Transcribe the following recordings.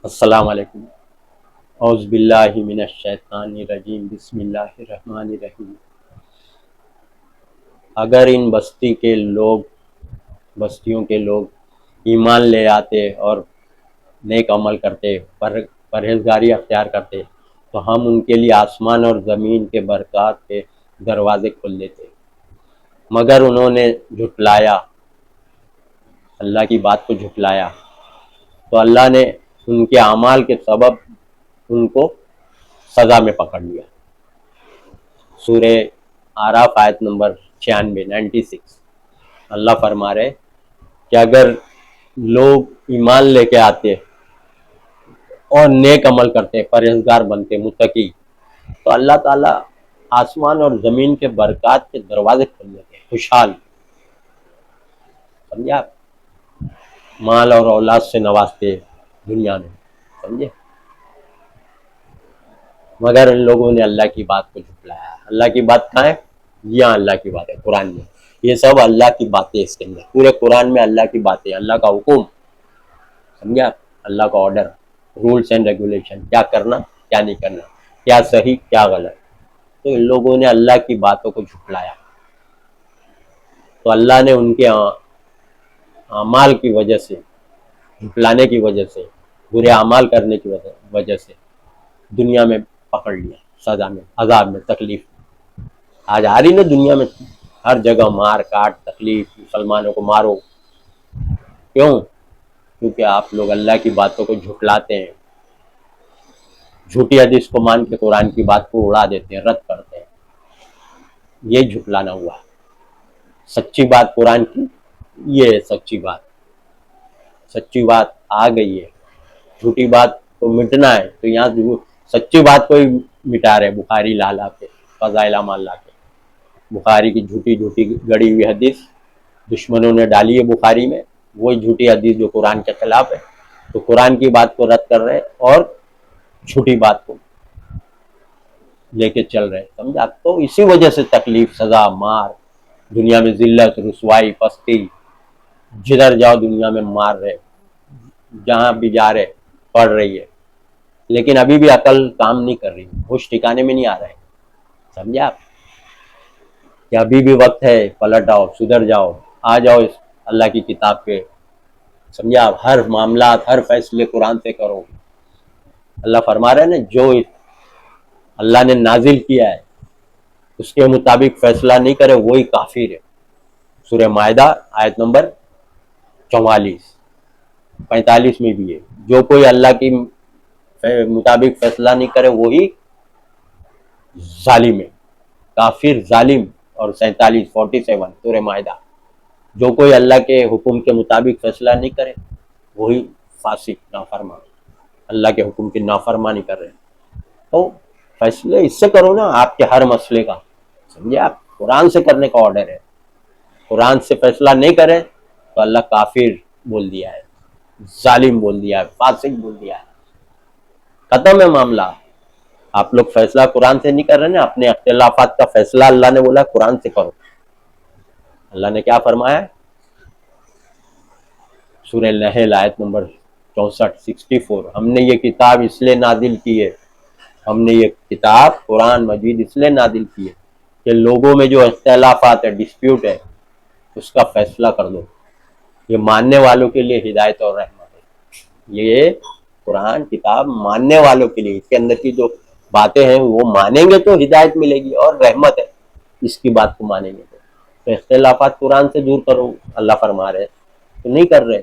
السلام علیکم۔ اعوذ باللہ من الشیطان الرجیم، بسم اللہ الرحمن الرحیم۔ اگر ان بستیوں کے لوگ ایمان لے آتے اور نیک عمل کرتے، پرہیزگاری اختیار کرتے تو ہم ان کے لیے آسمان اور زمین کے برکات کے دروازے کھول دیتے، مگر انہوں نے جھٹلایا، اللہ کی بات کو جھٹلایا تو اللہ نے ان کے اعمال کے سبب ان کو سزا میں پکڑ لیا۔ سورہ اعراف آیت نمبر 96 اللہ فرما رہے کہ اگر لوگ ایمان لے کے آتے اور نیک عمل کرتے، پرہیزگار بنتے، متقی، تو اللہ تعالیٰ آسمان اور زمین کے برکات کے دروازے کھول دیتے، خوشحال، سمجھے آپ، مال اور اولاد سے نوازتے دنیا میں، سمجھے، مگر ان لوگوں نے اللہ کی بات کو جھٹلایا۔ اللہ کی بات کہاں ہے؟ یہاں اللہ کی بات ہے قرآن میں، یہ سب اللہ کی باتیں، اس کے اندر پورے قرآن میں اللہ کی باتیں، اللہ کا حکم، سمجھے آپ، اللہ کا آرڈر، رولس اینڈ ریگولیشن، کیا کرنا کیا نہیں کرنا، کیا صحیح کیا غلط۔ تو ان لوگوں نے اللہ کی باتوں کو جھٹلایا تو اللہ نے ان کے اعمال کی وجہ سے، جھٹلانے کی وجہ سے، برے اعمال کرنے کی وجہ سے دنیا میں پکڑ لیا، سزا میں، عذاب میں، تکلیف میں۔ آج آ رہی نا دنیا میں ہر جگہ مار کاٹ، تکلیف، مسلمانوں کو مارو، کیوں؟ کیونکہ آپ لوگ اللہ کی باتوں کو جھٹلاتے ہیں، جھوٹی حدیث کو مان کے قرآن کی بات کو اڑا دیتے ہیں، رد کرتے ہیں، یہ جھٹلانا ہوا۔ سچی بات قرآن کی، یہ ہے سچی بات، سچی بات آ گئی ہے، جھوٹی بات کو مٹنا ہے تو یہاں سچی بات کو ہی مٹا رہے، بخاری لالا کے فضائل اعمال لا کے، بخاری کی جھوٹی گڑی ہوئی حدیث دشمنوں نے ڈالی ہے بخاری میں، وہی جھوٹی حدیث جو قرآن کے خلاف ہے، تو قرآن کی بات کو رد کر رہے اور جھوٹی بات کو لے کے چل رہے، سمجھا؟ تو اسی وجہ سے تکلیف، سزا، مار، دنیا میں ذلت، رسوائی، پستی، جدھر جاؤ دنیا میں مار رہے، جہاں بھی جا رہے پڑھ رہی ہے، لیکن ابھی بھی عقل کام نہیں کر رہی، ہوش ٹھکانے میں نہیں آ رہا ہے، سمجھے آپ، کہ ابھی بھی وقت ہے، پلٹ آؤ، سدھر جاؤ، آ جاؤ اس اللہ کی کتاب پہ، سمجھے آپ، ہر معاملات، ہر فیصلے قرآن سے کرو۔ اللہ فرما رہے ہیں نا، جو اللہ نے نازل کیا ہے اس کے مطابق فیصلہ نہیں کرے وہی کافر ہے۔ سورہ مائدہ آیت نمبر 44 45 میں بھی ہے، جو کوئی اللہ کی مطابق فیصلہ نہیں کرے وہی ظالم ہے، کافر، ظالم۔ اور 47 سورہ مائدہ، جو کوئی اللہ کے حکم کے مطابق فیصلہ نہیں کرے وہی فاسق، نافرمان، اللہ کے حکم کی نافرمانی کر رہے ہیں۔ تو فیصلے اس سے کرو نا، آپ کے ہر مسئلے کا، سمجھے آپ، قرآن سے کرنے کا آرڈر ہے، قرآن سے فیصلہ نہیں کرے تو اللہ کافر بول دیا ہے، ظالم بول دیا ہے، فاسق بول دیا ہے، ختم ہے معاملہ۔ آپ لوگ فیصلہ قرآن سے نہیں کر رہے نا، اپنے اختلافات کا فیصلہ اللہ نے بولا قرآن سے کرو۔ اللہ نے کیا فرمایا ہے؟ سورہ نحل آیت نمبر 64 ہم نے یہ کتاب اس لیے نازل کی ہے، ہم نے یہ کتاب قرآن مجید اس لیے نازل کی ہے کہ لوگوں میں جو اختلافات ہے، ڈسپیوٹ ہے، اس کا فیصلہ کر دو۔ یہ ماننے والوں کے لیے ہدایت اور رحمت ہے، یہ قرآن کتاب ماننے والوں کے لیے، اس کے اندر کی جو باتیں ہیں وہ مانیں گے تو ہدایت ملے گی اور رحمت ہے، اس کی بات کو مانیں گے تو اختلافات قرآن سے دور کرو، اللہ فرما رہے، تو نہیں کر رہے،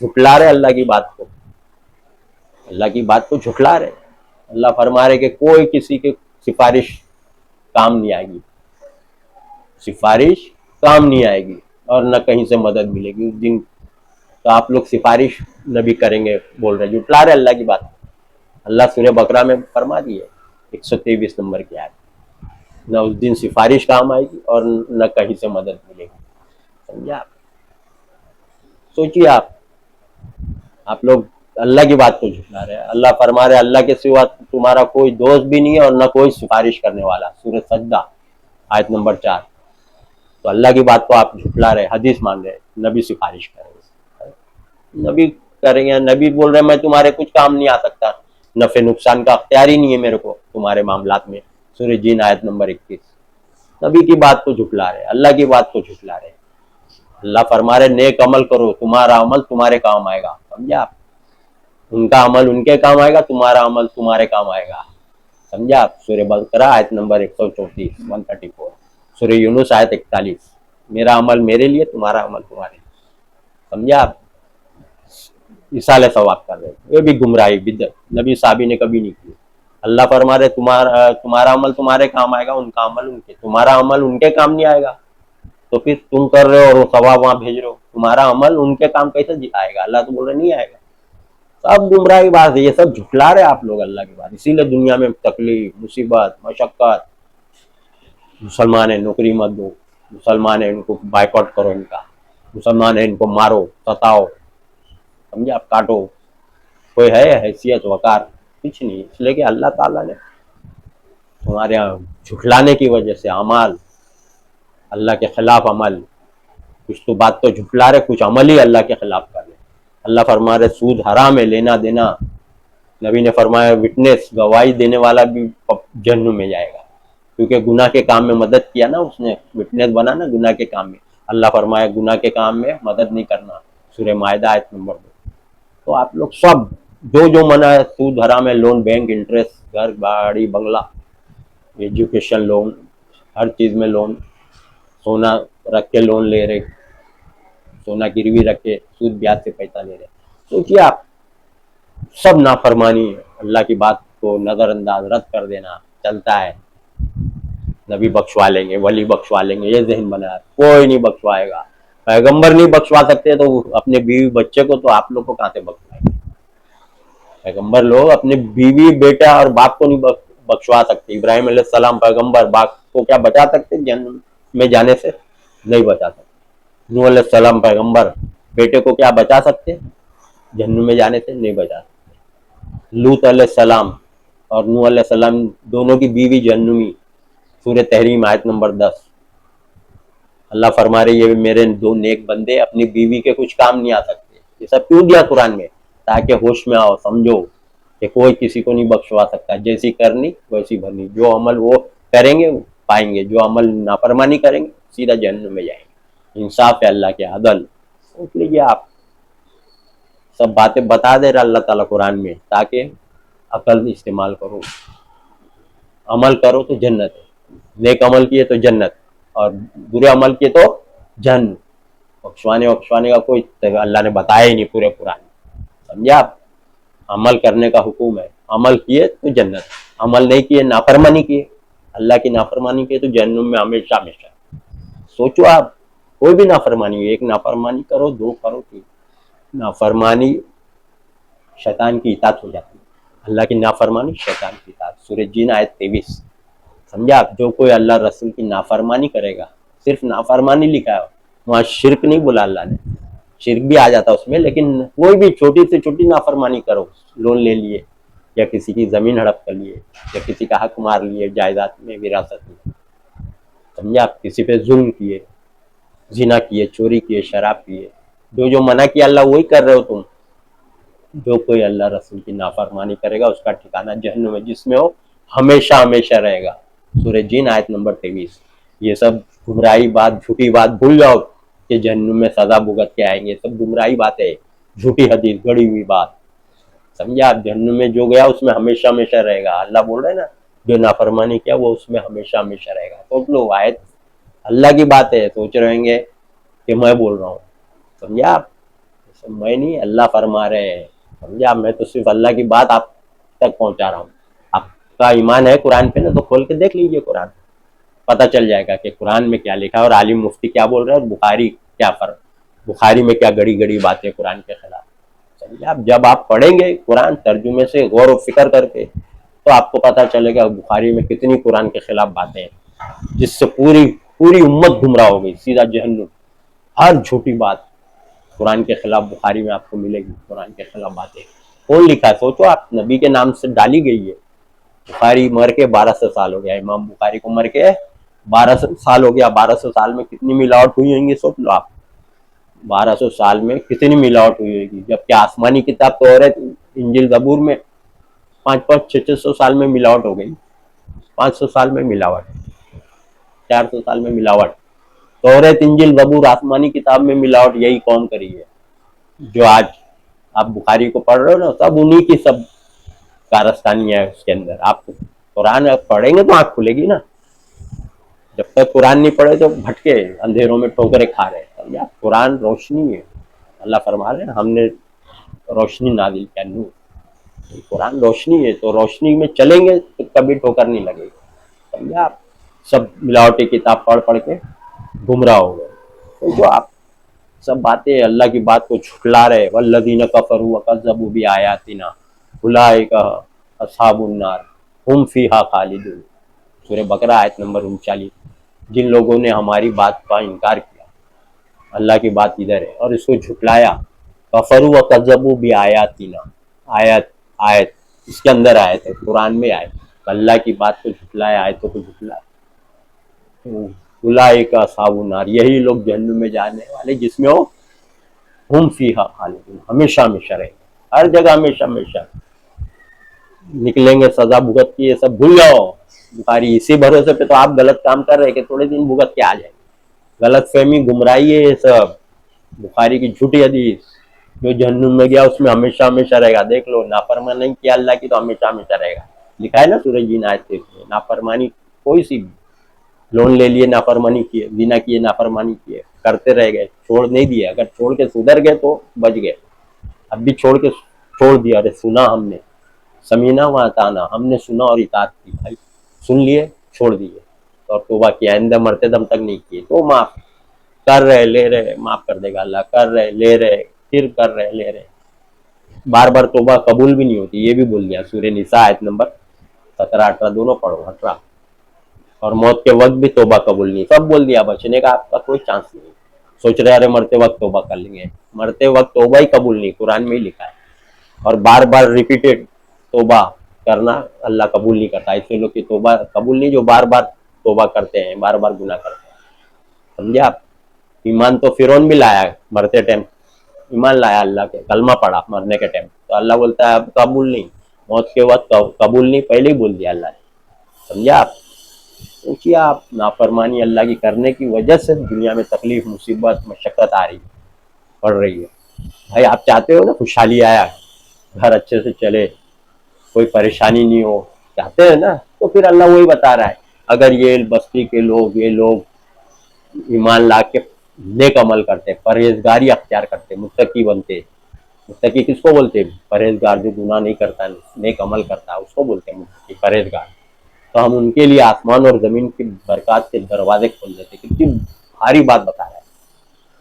جھٹلا رہے اللہ کی بات کو، اللہ کی بات کو جھٹلا رہے۔ اللہ فرما رہے کہ کوئی کسی کی سفارش کام نہیں آئے گی، سفارش کام نہیں آئے گی اور نہ کہیں سے مدد ملے گی اس دن۔ تو آپ لوگ سفارش نبی کریں گے بول رہے، جھٹلا رہے اللہ کی بات۔ اللہ سورہ بقرہ میں فرما دیے 123 نمبر کی آیت، نہ اس دن سفارش کام آئے گی اور نہ کہیں سے مدد ملے گی، سمجھے آپ؟ سوچیے آپ لوگ اللہ کی بات کو جھٹلا رہے ہیں۔ اللہ فرما رہے اللہ کے سوا تمہارا کوئی دوست بھی نہیں ہے اور نہ کوئی سفارش کرنے والا، سورہ سجدہ آیت نمبر 4۔ تو اللہ کی بات کو آپ جھٹلا رہے، حدیث مان رہے، نبی سفارش کر رہے، نبی کریں گے. نبی بول رہے ہیں میں تمہارے کچھ کام نہیں آ سکتا, نفع نقصان کا اختیار ہی نہیں ہے میرے کو تمہارے معاملات میں. سورہ جن آیت نمبر 21. نبی کی بات کو جھٹلا رہے, اللہ کی بات کو جھٹلا رہے. اللہ فرما رہے نیک عمل کرو, تمہارا عمل تمہارے کام آئے گا. سمجھا آپ؟ ان کا عمل ان کے کام آئے گا, تمہارا عمل تمہارے کام آئے گا. سمجھا آپ؟ سورہ بقرہ آیت نمبر 134 134. سورہ یونس آیت 41. میرا عمل میرے لیے, تمہارا عمل تمہارے لیے. سمجھا آپ؟ اصال ثواب کر رہے, یہ بھی گمراہی بدعت نبی صحابی نے کبھی نہیں کی. اللہ فرما رہے تمہارا عمل تمہارے کام آئے گا, ان کا عمل ان کے. تمہارا عمل ان کے کام نہیں آئے گا تو پھر تم کر رہے ہو اور وہ ثواب وہاں بھیج رہے ہو, تمہارا عمل ان کے کام کیسے آئے گا؟ اللہ تو بول رہے نہیں آئے گا. سب گمراہی بات ہے, یہ سب جھٹلا رہے آپ لوگ اللہ کی بات. اسی لیے دنیا میں تکلیف, مصیبت, مشقت. مسلمان ہیں نوکری مت دو, مسلمان ہیں ان کو بائیکاٹ کرو, ان کا مسلمان ہیں ان کو مارو ستاؤ. سمجھے آپ؟ کاٹو. کوئی ہے حیثیت وقار؟ کچھ نہیں. اس لیے کہ اللہ تعالیٰ نے تمہارے یہاں جھٹلانے کی وجہ سے اعمال, اللہ کے خلاف عمل, کچھ تو بات تو جھٹلا رہے, کچھ عمل ہی اللہ کے خلاف کر رہے. اللہ فرما رہے سود حرام ہے, لینا دینا. نبی نے فرمایا وٹنس, گواہی دینے والا بھی جہنم میں جائے گا, کیونکہ گناہ کے کام میں مدد کیا نا اس نے, وٹنس بنا نا گناہ کے کام میں. اللہ فرمایا گناہ کے کام میں مدد نہیں کرنا. سورہ مائدہ آیت نمبر 2. تو آپ لوگ سب جو منع ہے, سود حرام ہے, لون, بینک انٹرسٹ, گھر گاڑی بنگلہ, ایجوکیشن لون, ہر چیز میں لون, سونا رکھ کے لون لے رہے, سونا گروی رکھ کے سود بیاج سے پیسہ لے رہے. سوچیے آپ, سب نافرمانی ہے. اللہ کی بات کو نظر انداز, رد کر دینا چلتا ہے. نبی بخشوا لیں گے, ولی بخشوا لیں گے, یہ ذہن بنا ہے. کوئی نہیں بخشوائے گا. پیغمبر نہیں بخشوا سکتے تو اپنے بیوی بچے کو تو آپ لوگ کو کہاں سے بخشوائیں گے؟ پیغمبر لوگ اپنے بیوی بیٹا اور باپ کو نہیں بخشوا سکتے. ابراہیم علیہ السلام پیغمبر, باپ کو کیا بچا سکتے جنت میں جانے سے؟ نہیں بچا سکتے. نوح علیہ السلام پیغمبر, بیٹے کو کیا بچا سکتے جہنم میں جانے سے؟ نہیں بچا سکتے. لوط علیہ السلام اور نوح علیہ السلام دونوں کی بیوی جہنمی. سورہ تحریم آیت نمبر 10. اللہ فرما رہے یہ میرے دو نیک بندے, اپنی بیوی کے کچھ کام نہیں آ سکتے. یہ سب کیوں دیا قرآن میں؟ تاکہ ہوش میں آؤ, سمجھو کہ کوئی کسی کو نہیں بخشوا سکتا. جیسی کرنی ویسی بھرنی. جو عمل وہ کریں گے پائیں گے, جو عمل نافرمانی کریں گے سیدھا جہنم میں جائیں گے. انصاف ہے اللہ کے, عدل. سوچ لیجیے آپ, سب باتیں بتا دے رہا اللہ تعالیٰ قرآن میں, تاکہ عقل استعمال کرو, عمل کرو تو جنت ہے. نیک عمل کیے تو جنت, اور برے عمل کیے تو جہنم. بخشوانے کا کوئی اللہ نے بتایا ہی نہیں پورے قرآن میں. سمجھا آپ؟ عمل کرنے کا حکم ہے, عمل کیے تو جنت, عمل نہیں کیے, نافرمانی کیے, اللہ کی نافرمانی کیے تو جہنم میں ہمیشہ ہمیشہ. سوچو آپ, کوئی بھی نافرمانی, ایک نافرمانی کرو, دو کرو, تین. نافرمانی شیطان کی اطاعت ہو جاتی ہے. اللہ کی نافرمانی شیطان کی اطاعت. سورہ جن آیت 23. سمجھا آپ؟ جو کوئی اللہ رسول کی نافرمانی کرے گا, صرف نافرمانی لکھا ہے, وہاں شرک نہیں بولا اللہ نے, شرک بھی آ جاتا اس میں, لیکن کوئی بھی چھوٹی سے چھوٹی نافرمانی کرو, لون لے لیے, یا کسی کی زمین ہڑپ کر لیے, یا کسی کا حق مار لیے جائیداد میں, وراثت میں. سمجھا آپ؟ کسی پہ ظلم کیے, زنا کیے, چوری کیے, شراب پیے, جو منع کیا اللہ وہی کر رہے ہو تم. جو کوئی اللہ رسول کی نافرمانی کرے گا اس کا ٹھکانہ جہنم ہے, جس میں وہ ہمیشہ ہمیشہ رہے گا. سورہ جن آیت نمبر 23. یہ سب گمراہی بات, جھوٹی بات بھول جاؤ کہ جہنم میں سزا بھگت کے آئیں گے. سب گمراہی بات ہے, جھوٹی حدیث, گڑی ہوئی بات. سمجھا آپ؟ جہنم میں جو گیا اس میں ہمیشہ ہمیشہ رہے گا. اللہ بول رہے ہیں نا, جو نافرمانی کیا وہ اس میں ہمیشہ ہمیشہ رہے گا. سوچ لو, آیت اللہ کی بات ہے, سوچ رہیں گے کہ میں بول رہا ہوں. سمجھا آپ؟ میں نہیں, اللہ فرما رہے ہیں. سمجھا؟ میں تو صرف اللہ کی بات آپ تک پہنچا رہا ہوں. آپ کا ایمان ہے قرآن پہ نا, تو کھول کے دیکھ لیجئے قرآن, پتہ چل جائے گا کہ قرآن میں کیا لکھا ہے اور عالم مفتی کیا بول رہے ہیں, اور بخاری کیا فرق, بخاری میں کیا گڑی گڑی باتیں قرآن کے خلاف. سمجھا؟ جب آپ پڑھیں گے قرآن ترجمے سے غور و فکر کر کے, تو آپ کو پتہ چلے گا بخاری میں کتنی قرآن کے خلاف باتیں ہیں, جس سے پوری امت گمراہ ہو گئی, سیدھا جہنم. ہر جھوٹی بات قرآن کے خلاف بخاری میں آپ کو ملے گی. قرآن کے خلاف باتیں کون لکھا ہے؟ سوچو آپ, نبی کے نام سے ڈالی گئی ہے. بخاری مر کے 1200 سال ہو گیا, امام بخاری کو مر کے 1200 سال ہو گیا. 1200 سال میں کتنی ملاوٹ ہوئی ہوں گی سوچ لو آپ. 1200 سال میں کتنی ملاوٹ ہوئی ہوگی، جبکہ آسمانی کتاب تو اور ہے انجیل زبور میں 500 سال میں ملاوٹ ہو گئی، 500 سال میں ملاوٹ، 400 سال میں ملاوٹ، توریت انجیل زبور آسمانی کتاب میں ملاوٹ یہی قوم کری ہے۔ جو آج آپ بخاری کو پڑھ رہے ہو نا، سب انہی کی سب کارستانی ہے اس کے اندر۔ آپ قرآن پڑھیں گے تو آنکھ کھلے گی نا، جب تک قرآن نہیں پڑھے تو بھٹکے اندھیروں میں ٹھوکریں کھا رہے ہیں۔ قرآن روشنی ہے، اللہ فرما رہے ہیں ہم نے روشنی نازل کیا، نور، قرآن روشنی ہے، تو روشنی میں چلیں گے تو کبھی ٹھوکر نہیں لگے گی۔ سمجھا آپ؟ سب ملاوٹی کتاب پڑھ پڑھ کے گمراہ ہو گئے۔ تو جو آپ سب باتیں اللہ کی بات کو جھٹلا رہے، والذین کفروا وکذبوا بآیاتنا اولئک اصحاب النار ہم فیہا خالدون، سورہ بقرہ آیت نمبر 39۔ جن لوگوں نے ہماری بات کا انکار کیا، اللہ کی بات ادھر ہے، اور اس کو جھٹلایا، کفروا وکذبوا بآیاتنا، آیت اس کے اندر آیت ہے، قرآن میں آیت، اللہ کی بات کو جھٹلایا، آیتوں کو جھٹلایا، اولئک اصحاب النار، یہی لوگ جہنم میں جانے والے، جس میں وہ ہم فیہا خالدون، ہمیشہ ہمیشہ رہیں گے، ہر جگہ ہمیشہ ہمیشہ نکلیں گے، سزا بھگت کی، یہ سب بھول جاؤ۔ بخاری اسی بھروسے پہ تو آپ غلط کام کر رہے کہ تھوڑے دن بھگت کے آ جائیں، غلط فہمی گمراہی ہے یہ سب، بخاری کی جھوٹی حدیث۔ جو جہنم میں گیا اس میں ہمیشہ ہمیشہ رہے گا، دیکھ لو، نافرمانی کیا اللہ کی تو ہمیشہ ہمیشہ رہے گا، لکھا ہے نا سورہ جین آیت 23 میں۔ نافرمانی کوئی سی بھی، لون لے لیے نافرمانی کیے، زنا کیے نافرمانی کیے، کرتے رہ گئے، چھوڑ نہیں دیا، اگر چھوڑ کے سدھر گئے تو بچ گئے، اب بھی چھوڑ دیا، ارے سنا ہم نے، سمینا و اطعنا، ہم نے سنا اور اطاعت کی، بھائی سن لیے چھوڑ دیے، اور توبہ کیا، آئندہ مرتے دم تک نہیں کیے تو معاف کر رہے، لے رہے، معاف کر دے گا اللہ، کر رہے لے رہے، پھر کر رہے لے رہے، بار بار توبہ قبول بھی نہیں ہوتی، یہ بھی بول دیا، سورہ نساء آیت نمبر 17-18 دونوں پڑھو، 18، اور موت کے وقت بھی توبہ قبول نہیں، سب بول دیا، بچنے کا آپ کا کوئی چانس نہیں، سوچ رہے ارے مرتے وقت توبہ کر لیں گے، مرتے وقت توبہ ہی قبول نہیں، قرآن میں ہی لکھا ہے، اور بار بار ریپیٹڈ توبہ کرنا اللہ قبول نہیں کرتا، ایسے لوگ کی توبہ قبول نہیں جو بار بار توبہ کرتے ہیں، بار بار گناہ کرتے ہیں، سمجھے آپ؟ ایمان تو فرعون بھی لایا مرتے ٹائم، ایمان لایا اللہ کے، کلمہ پڑھا مرنے کے ٹائم، تو اللہ بولتا ہے اب قبول نہیں، موت کے وقت قبول نہیں، پہلے ہی بول دیا اللہ نے، سمجھے آپ؟ سوچیے آپ، نافرمانی اللہ کی کرنے کی وجہ سے دنیا میں تکلیف، مصیبت، مشقت آ رہی ہے، پڑ رہی ہے۔ بھائی آپ چاہتے ہو نا خوشحالی آیا، گھر اچھے سے چلے، کوئی پریشانی نہیں ہو، چاہتے ہیں نا، تو پھر اللہ وہی بتا رہا ہے، اگر یہ بستی کے لوگ، یہ لوگ ایمان لا کے نیک عمل کرتے، پرہیزگاری اختیار کرتے، متقی بنتے، متقی کس کو بولتے ہیں؟ پرہیزگار، جو گناہ نہیں کرتا، نیک عمل کرتا ہے، اس کو بولتے ہیں متقی، پرہیزگار، تو ہم ان کے لیے آسمان اور زمین کی برکات کے دروازے کھول دیتے۔ کتنی بھاری بات بتا رہا ہے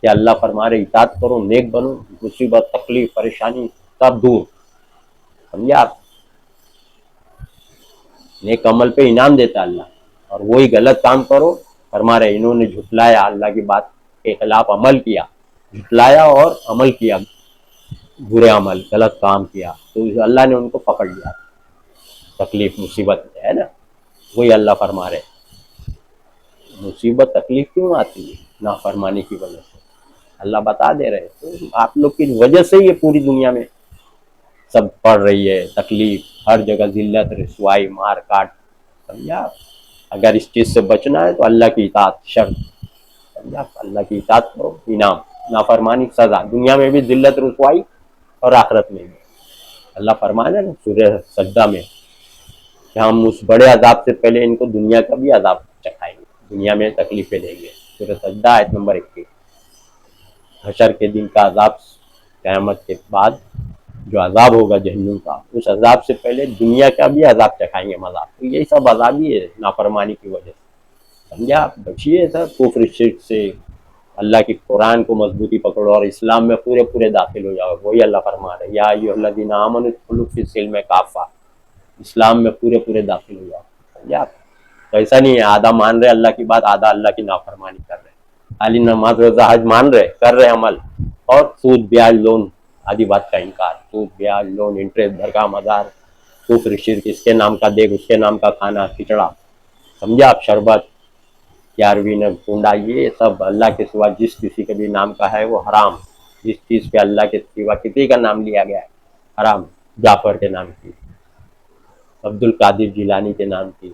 کہ اللہ فرما رہے اطاعت کرو، نیک بنو، مصیبت، تکلیف، پریشانی سب دور، سمجھے آپ؟ نیک عمل پہ انعام دیتا اللہ، اور وہی غلط کام کرو، فرما رہے انہوں نے جھٹلایا، اللہ کی بات کے خلاف عمل کیا، جھٹلایا اور عمل کیا، برے عمل، غلط کام کیا، تو اللہ نے ان کو پکڑ لیا، تکلیف مصیبت ہے نا، وہی اللہ فرما رہے مصیبت تکلیف کیوں آتی ہے؟ نافرمانی کی وجہ سے، اللہ بتا دے رہے، تو آپ لوگ کی وجہ سے یہ پوری دنیا میں سب پڑ رہی ہے، تکلیف، ہر جگہ ذلت، رسوائی، مار کاٹ، سمجھا؟ اگر اس چیز سے بچنا ہے تو اللہ کی اطاعت شرط، سمجھا؟ اللہ کی اطاعت کرو، انعام، نافرمانی سزا، دنیا میں بھی ذلت، رسوائی، اور آخرت میں بھی۔ اللہ فرمانا نا سورہ سجدہ میں کہ ہم اس بڑے عذاب سے پہلے ان کو دنیا کا بھی عذاب چکھائیں گے، دنیا میں تکلیفیں دیں گے، سورہ سجدہ آیت نمبر 21۔ حشر کے دن کا عذاب، قیامت کے بعد جو عذاب ہوگا جہنم کا، اس عذاب سے پہلے دنیا کا بھی عذاب چکھائیں گے، مذاق، تو یہی سب عذاب ہی ہے نافرمانی کی وجہ سے، سمجھا آپ؟ بچیے سر کفر شرک سے، اللہ کی قرآن کو مضبوطی پکڑو، اور اسلام میں پورے داخل ہو جاؤ، وہی اللہ فرما رہے یا ایھا الذین آمنوا ادخلوا فی السلم کافہ، اسلام میں پورے داخل ہو جاؤ، سمجھا آپ؟ تو ایسا نہیں ہے آدھا مان رہے اللہ کی بات، آدھا اللہ کی نافرمانی کر رہے، خالی نماز روزہ حج مان رہے، کر رہے عمل، اور سود بیاج لون آدھی بات کا انکار، سود بیاج لون انٹرسٹ، دھرگاہ مزار، کفر شرک، اس کے نام کا دیگ، اس کے نام کا کھانا، کھچڑا، سمجھا آپ؟ شربت، 11ویں نے ڈھونڈا، یہ سب اللہ کے سوا جس کسی کے بھی نام کا ہے وہ حرام. جس چیز پہ اللہ کے سوا کسی کا نام لیا گیا ہے حرام. جعفر کے نام کی، عبد القادر جیلانی کے نام کی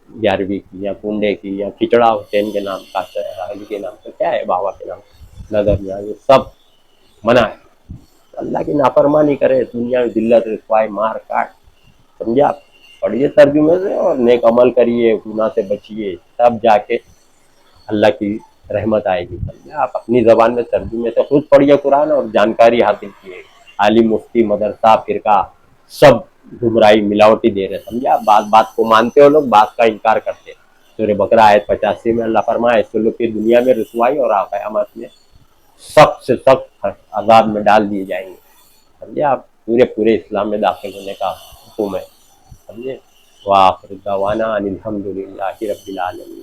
11ویں کی، یا کنڈے کی، یا کھچڑا حسین کے نام کا، علی کے نام کا، کیا ہے بابا کے نام نظر میں، یہ سب منع ہے. اللہ کی نافرمانی کرے دنیا میں ذلت رسوائی مار کاٹ، سمجھے آپ. پڑھیے ترجمے سے اور نیک عمل کریے، گناہ سے بچیے، تب جا کے اللہ کی رحمت آئے گی. سمجھے آپ. اپنی زبان میں ترجمے سے خود پڑھیے قرآن اور جانکاری حاصل کیے. عالم مفتی مدرسہ فرقہ سب گمراہی ملاوٹی دے رہے. سمجھے آپ. بات کو مانتے ہو لوگ، بات کا انکار کرتے. سورہ بقرہ آیت 85 میں اللہ فرمایا اس لوگ کی دنیا میں رسوائی اور قیامت میں سخت سے سخت عذاب میں ڈال دیے جائیں گے. سمجھے آپ. پورے اسلام میں داخل ہونے کا حکم ہے. سمجھے. وآخر دعوانا ان الحمد للہ رب العالمین.